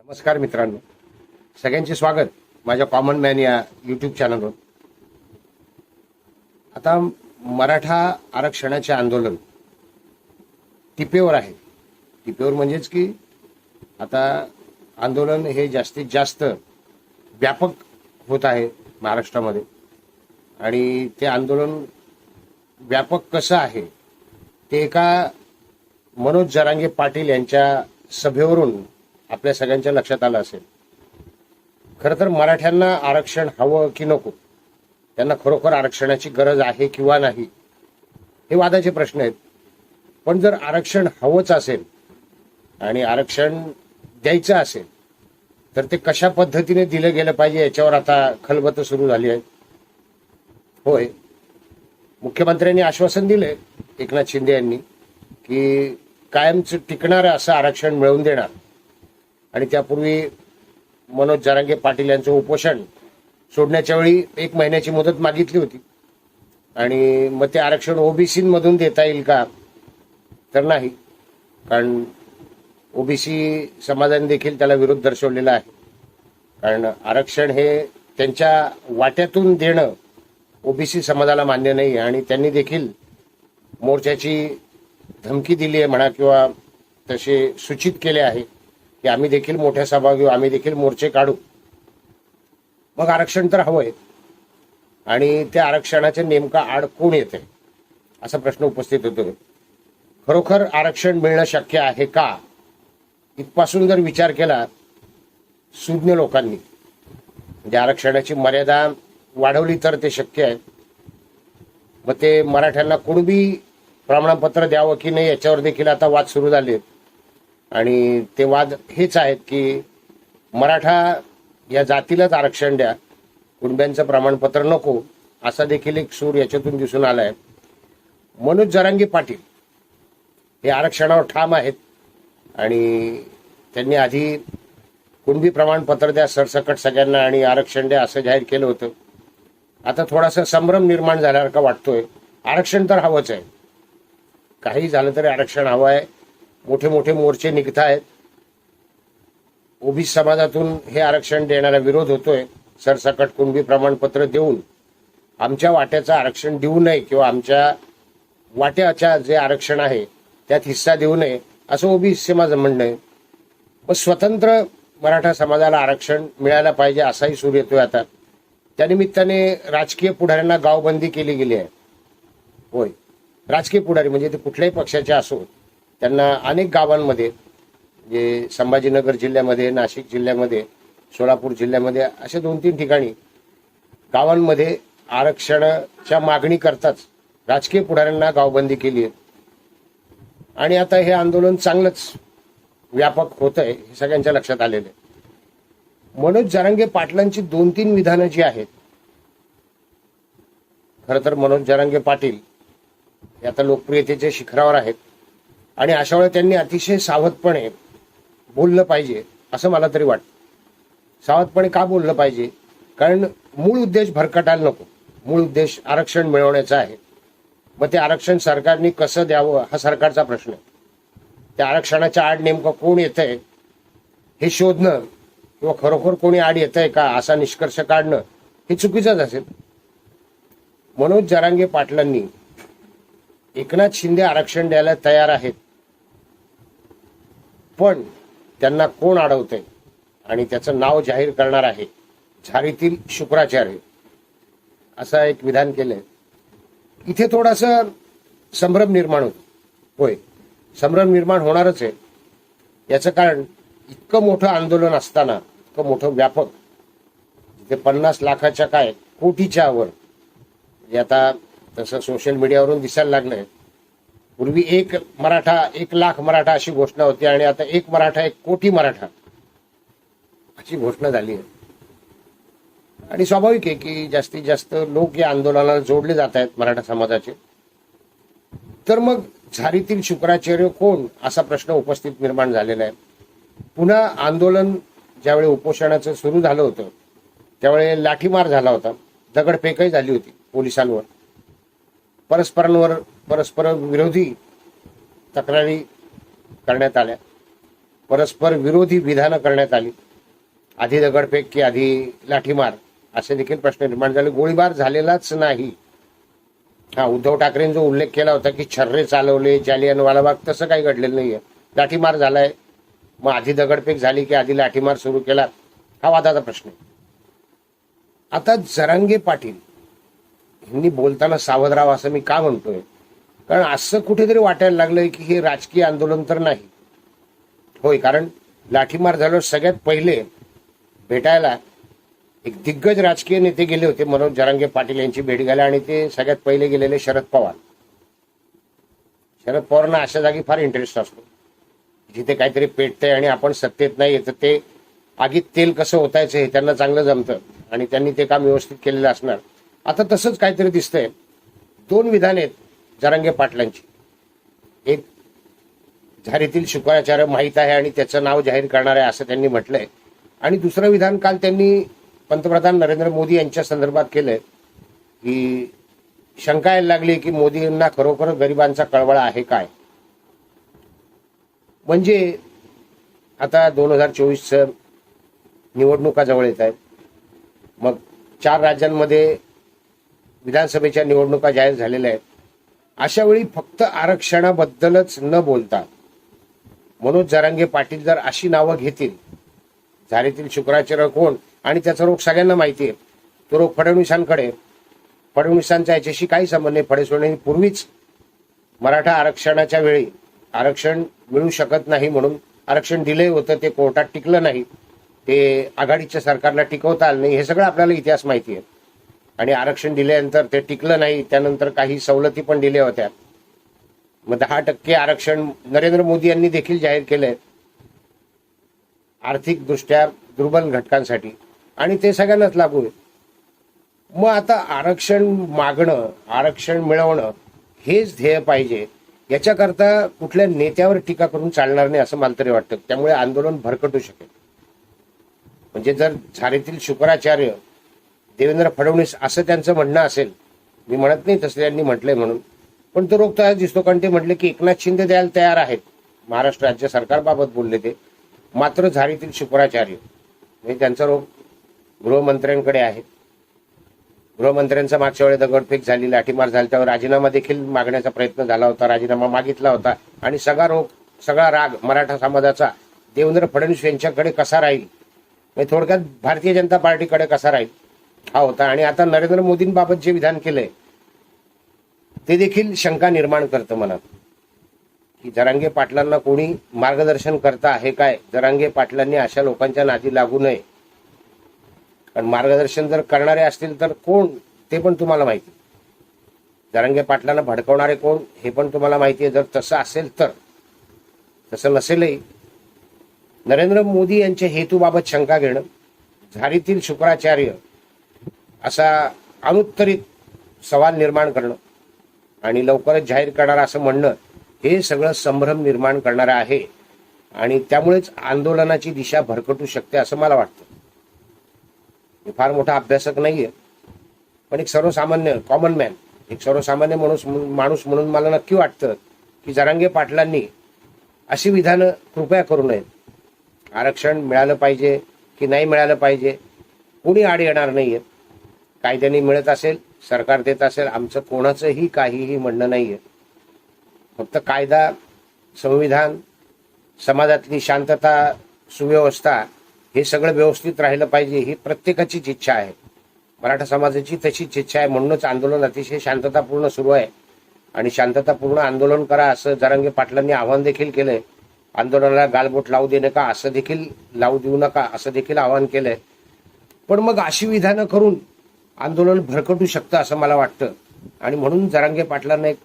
नमस्कार मित्रांनो, सगळ्यांचे स्वागत माझ्या कॉमन मॅन या यूट्यूब चॅनलवर. आता मराठा आरक्षणाचे आंदोलन टिपेवर आहे. टिपेवर म्हणजेच की आता आंदोलन हे जास्तीत जास्त व्यापक होत आहे महाराष्ट्रामध्ये. आणि ते आंदोलन व्यापक कसं आहे ते एका मनोज जरांगे पाटील यांच्या सभेवरून आपल्या सगळ्यांच्या लक्षात आलं असेल. खरं तर मराठ्यांना आरक्षण हवं की नको, त्यांना खरोखर आरक्षणाची गरज आहे किंवा नाही, हे वादाचे प्रश्न आहेत. पण जर आरक्षण हवंच असेल आणि आरक्षण द्यायचं असेल तर ते कशा पद्धतीने दिलं गेलं पाहिजे याच्यावर आता खलबतं सुरू झाली आहे. होय, मुख्यमंत्र्यांनी आश्वासन दिले, एकनाथ शिंदे यांनी, की कायमचं टिकणारं असं आरक्षण मिळवून देणार. आणि त्यापूर्वी मनोज जरांगे पाटील यांचं उपोषण सोडण्याच्या वेळी 1 महिन्याची मुदत मागितली होती. आणि मग ते आरक्षण ओबीसी मधून देता येईल का, तर नाही, कारण ओबीसी समाजाने देखील त्याला विरोध दर्शवलेला आहे. कारण आरक्षण हे त्यांच्या वाट्यातून देणं ओबीसी समाजाला मान्य नाही. आणि त्यांनी देखील मोर्चाची धमकी दिली आहे म्हणा, किंवा तसे सूचित केले आहे की आम्ही देखील मोठ्या सभा घेऊ, आम्ही देखील मोर्चे काढू. मग आरक्षण तर हवंय, आणि त्या आरक्षणाचे नेमका आड कोण येते असा प्रश्न उपस्थित होतो. खरोखर आरक्षण मिळणं शक्य आहे का, इथपासून जर विचार केला सुज्ञ लोकांनी, म्हणजे आरक्षणाची मर्यादा वाढवली तर ते शक्य आहे. मग ते मराठ्यांना कुणबी प्रमाणपत्र द्यावं की नाही याच्यावर देखील आता वाद सुरू झाले. आणि ते वाद हेच आहेत की मराठा या जातीलाच आरक्षण द्या, कुणब्यांचं प्रमाणपत्र नको, असा देखील एक सूर याच्यातून दिसून आलाय. मनोज जरांगे पाटील हे आरक्षणावर ठाम आहेत आणि त्यांनी आधी कुणबी प्रमाणपत्र द्या सरसकट सगळ्यांना आणि आरक्षण द्या असं जाहीर केलं होतं. आता थोडासा संभ्रम निर्माण झाल्यासारखा वाटतोय. आरक्षण तर हवंच आहे, काही झालं तरी आरक्षण हवं आहे. मोठे मोठे मोर्चे निघत आहेत. ओबीसी समाजातून हे आरक्षण देण्याला विरोध होतोय. सरसकट कुणबी प्रमाणपत्र देऊन आमच्या वाट्याचं आरक्षण देऊ नये, किंवा आमच्या वाट्याच्या जे आरक्षण आहे त्यात हिस्सा देऊ नये असं ओबीसी समाज म्हणणं आहे. मग स्वतंत्र मराठा समाजाला आरक्षण मिळायला पाहिजे असाही सूर येतोय आता. त्यानिमित्ताने राजकीय पुढाऱ्यांना गावबंदी केली गेली आहे. होय, राजकीय पुढारी म्हणजे ते कुठल्याही पक्षाचे असो, त्यांना अनेक गावांमध्ये, जे संभाजीनगर जिल्ह्यामध्ये, नाशिक जिल्ह्यामध्ये, सोलापूर जिल्ह्यामध्ये अशा 2-3 ठिकाणी गावांमध्ये आरक्षणाच्या मागणी करताच राजकीय पुढाऱ्यांना गावबंदी केली आहे. आणि आता हे आंदोलन चांगलंच व्यापक होत आहे हे सगळ्यांच्या लक्षात आलेलं आहे. मनोज जरांगे पाटलांची 2-3 विधानं जी आहेत, खरं तर मनोज जरांगे पाटील हे आता लोकप्रियतेच्या शिखरावर आहेत. आणि अशा वेळेला त्यांनी अतिशय सावधपणे बोललं पाहिजे असं मला तरी वाटतं. सावधपणे का बोललं पाहिजे, कारण मूळ उद्देश भरकटायला नको. मूळ उद्देश आरक्षण मिळवण्याचा आहे. मग ते आरक्षण सरकारने कसं द्यावं हा सरकारचा प्रश्न आहे. त्या आरक्षणाच्या आड नेमकं कोण येतंय हे शोधणं, किंवा खरोखर कोणी आड येतंय का असा निष्कर्ष काढणं हे चुकीचंच असेल. मनोज जरांगे पाटलांनी एकनाथ शिंदे आरक्षण द्यायला तयार आहेत, पण त्यांना कोण अडवतंय आणि त्याचं नाव जाहीर करणार आहे, झारीतील शुक्राचार्य, असं एक विधान केलंय. इथे थोडासा संभ्रम निर्माण होतो. होय, संभ्रम निर्माण होणारच आहे. याचं कारण इतकं मोठं आंदोलन असताना, इतकं मोठं व्यापक, जिथे 50 लाखाच्या काय कोटीच्या वर, आता तसं सोशल मीडियावरून दिसायला लागलंय. पूर्वी 1 मराठा 1 लाख मराठा अशी घोषणा होती, आणि आता 1 मराठा 1 कोटी मराठा अशी घोषणा झाली आहे. आणि स्वाभाविक आहे की जास्तीत जास्त लोक या आंदोलनाला जोडले जात आहेत मराठा समाजाचे. तर मग झारीतील शुक्राचार्य कोण असा प्रश्न उपस्थित निर्माण झालेला आहे. पुन्हा आंदोलन ज्यावेळी उपोषणाचं सुरू झालं होतं त्यावेळी लाठीमार झाला होता, दगडफेकही झाली होती पोलिसांवर. परस्पर विरोधी तक्रारी करण्यात आल्या. परस्पर विरोधी विधानं करण्यात आली. आधी दगडफेक की आधी लाठीमार असे देखील प्रश्न निर्माण झाले. गोळीबार झालेलाच नाही. हा, उद्धव ठाकरेंनी जो उल्लेख केला होता की छर्रे चालवले, जालियनवाला बाग, तसं काही घडलेलं नाहीये. लाठीमार झालाय. मग आधी दगडफेक झाली की आधी लाठीमार सुरू केला, हा वादाचा प्रश्न आहे. आता जरांगे पाटील यांनी बोलताना सावध राहावं असं मी का म्हणतोय, कारण असं कुठेतरी वाटायला लागलंय की हे राजकीय आंदोलन तर नाही. होय, कारण लाठीमार झाल्यावर सगळ्यात पहिले भेटायला एक दिग्गज राजकीय नेते गेले होते. मनोज जरांगे पाटील यांची भेट घ्यायला, आणि ते सगळ्यात पहिले गेलेले शरद पवार. शरद पवारांना अशा जागी फार इंटरेस्ट असतो जिथे काहीतरी पेटतंय आणि आपण सत्तेत नाही येत, ते आगीत तेल कसं ओतायचं हे त्यांना चांगलं जमतं आणि त्यांनी ते काम व्यवस्थित केलेलं असणार. आता तसंच काहीतरी दिसतंय. दोन विधान आहेत जरांगे पाटलांची. एक झारीतील शुक्राचार्य माहीत आहे आणि त्याचं नाव जाहीर करणार आहे असं त्यांनी म्हटलंय, आणि दुसरं विधान काल त्यांनी पंतप्रधान नरेंद्र मोदी यांच्या संदर्भात केलंय की शंका यायला लागली की मोदींना खरोखर गरिबांचा कळवळा आहे काय. म्हणजे आता 2024 निवडणुका जवळ येत आहेत. मग 4 राज्यांमध्ये विधानसभेच्या निवडणुका जाहीर झालेल्या आहेत. अशा वेळी फक्त आरक्षणाबद्दलच न बोलता मनोज जरांगे पाटील जर अशी नावं घेतील, झारीतील शुक्राचार्य कोण, आणि त्याचा रोग सगळ्यांना माहिती आहे, तो रोग फडणवीसांकडे, फडणवीसांचा याच्याशी काही संबंध नाही. फडणवीसांनी पूर्वीच मराठा आरक्षणाच्या वेळी आरक्षण मिळू शकत नाही म्हणून आरक्षण दिले होतं, ते कोर्टात टिकलं नाही, ते आघाडीच्या सरकारला टिकवता आलं नाही, हे सगळं आपल्याला इतिहास माहिती आहे. आणि आरक्षण दिल्यानंतर ते टिकलं नाही, त्यानंतर काही सवलती पण दिल्या होत्या. मग 10% आरक्षण नरेंद्र मोदी यांनी देखील जाहीर केलंय आर्थिकदृष्ट्या दुर्बल घटकांसाठी, आणि ते सगळ्यांनाच लागू आहे. मग आता आरक्षण मागणं, आरक्षण मिळवणं हेच ध्येय पाहिजे. याच्याकरता कुठल्या नेत्यावर टीका करून चालणार नाही असं मला तरी वाटतं. त्यामुळे आंदोलन भरकटू शकेल. म्हणजे जर झारीतील शुक्राचार्य देवेंद्र फडणवीस असं त्यांचं म्हणणं असेल, मी म्हणत नाही तसं त्यांनी म्हटलंय म्हणून, पण तो रोग तयार दिसतो. कारण ते म्हटले की एकनाथ शिंदे द्यायला तयार आहेत, महाराष्ट्र राज्य सरकारबाबत बोलले ते, मात्र झारीतील शुक्राचार्य म्हणजे त्यांचा रोग गृहमंत्र्यांकडे आहे. गृहमंत्र्यांचा मागच्या वेळी दगडफेक झाली, लाठीमार झाली, त्यावर राजीनामा देखील मागण्याचा प्रयत्न झाला होता, राजीनामा मागितला होता, आणि सगळा राग मराठा समाजाचा देवेंद्र फडणवीस यांच्याकडे कसा राहील, म्हणजे थोडक्यात भारतीय जनता पार्टीकडे कसा राहील हा होता. आणि आता नरेंद्र मोदींबाबत जे विधान केलंय ते देखील शंका निर्माण करतं मनात की जरांगे पाटलांना कोणी मार्गदर्शन करता आहे काय. जरांगे पाटलांनी अशा लोकांच्या नादी लागू नये, कारण मार्गदर्शन जर करणारे असतील तर कोण ते पण तुम्हाला माहिती. जरांगे पाटलांना भडकवणारे कोण हे पण तुम्हाला माहिती आहे. जर तसं असेल तर, तसं नसेलही, नरेंद्र मोदी यांच्या हेतूबाबत शंका घेणं, झारीतील शुक्राचार्य असा अनुत्तरित सवाल निर्माण करणं आणि लवकरच जाहीर करणार असं म्हणणं, हे सगळं संभ्रम निर्माण करणारं आहे. आणि त्यामुळेच आंदोलनाची दिशा भरकटू शकते असं मला वाटतं. मी फार मोठा अभ्यासक नाहीये, पण एक सर्वसामान्य कॉमन मॅन, एक सर्वसामान्य माणूस म्हणून मला नक्की वाटतं की जरांगे पाटलांनी अशी विधानं कृपया करू नयेत. आरक्षण मिळालं पाहिजे की नाही मिळालं पाहिजे, कोणी आड येणार नाहीये. कायद्याने मिळत असेल, सरकार देत असेल, आमचं कोणाचंही काहीही म्हणणं नाहीये. फक्त कायदा, संविधान, समाजातली शांतता, सुव्यवस्था हे सगळं व्यवस्थित राहिलं पाहिजे ही प्रत्येकाचीच इच्छा आहे. मराठा समाजाची तशीच इच्छा आहे. म्हणूनच आंदोलन अतिशय शांततापूर्ण सुरू आहे. आणि शांततापूर्ण आंदोलन करा असं जरांगे पाटलांनी आवाहन देखील केलंय. आंदोलनाला गालबोट लावू दे नका असं देखील, लावू देऊ नका असं देखील आवाहन केलंय. पण मग अशी विधानं करून आंदोलन भरकटू शकतं असं मला वाटतं. आणि म्हणून जरांगे पाटलांना एक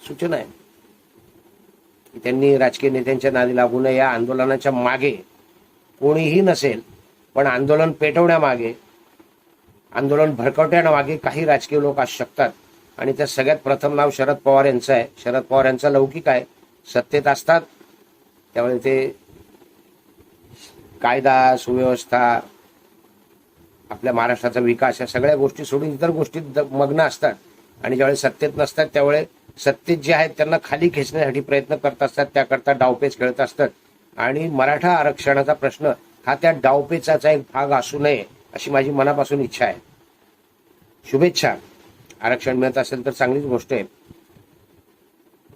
सूचना आहे की त्यांनी राजकीय नेत्यांच्या नादी लागू नये. या आंदोलनाच्या मागे कोणीही नसेल, पण आंदोलन पेटवण्यामागे, आंदोलन भरकवण्यामागे काही राजकीय लोक असू शकतात. आणि त्या सगळ्यात प्रथम नाव शरद पवार यांचं आहे. शरद पवार यांचा लौकिक आहे, सत्तेत असतात त्यावेळी ते कायदा, सुव्यवस्था, आपल्या महाराष्ट्राचा विकास या सगळ्या गोष्टी सोडून इतर गोष्टीत मग्न असतात. आणि ज्यावेळी सत्तेत नसतात त्यावेळी सत्तेत जे आहेत त्यांना खाली खेचण्यासाठी प्रयत्न करत असतात, त्याकरता डावपेच खेळत असतात. आणि मराठा आरक्षणाचा प्रश्न हा त्या डावपेचाचा एक भाग असू नये अशी माझी मनापासून इच्छा आहे. शुभेच्छा. आरक्षण मिळत असेल तर चांगलीच गोष्ट आहे.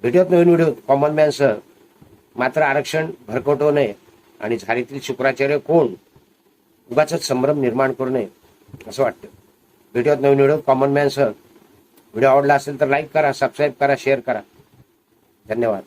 भेटूयात नवीन व्हिडिओ कॉमन मॅनसह. मात्र आरक्षण भरकटवू नये आणि झारीतील शुक्राचार्य कोण उगाच संभ्रम निर्माण करू नये असं वाटतं. भेटूयात नवीन व्हिडिओ कॉमन मॅनसह. व्हिडिओ आवडला असेल तर लाईक करा, सबस्क्राईब करा, शेअर करा. धन्यवाद.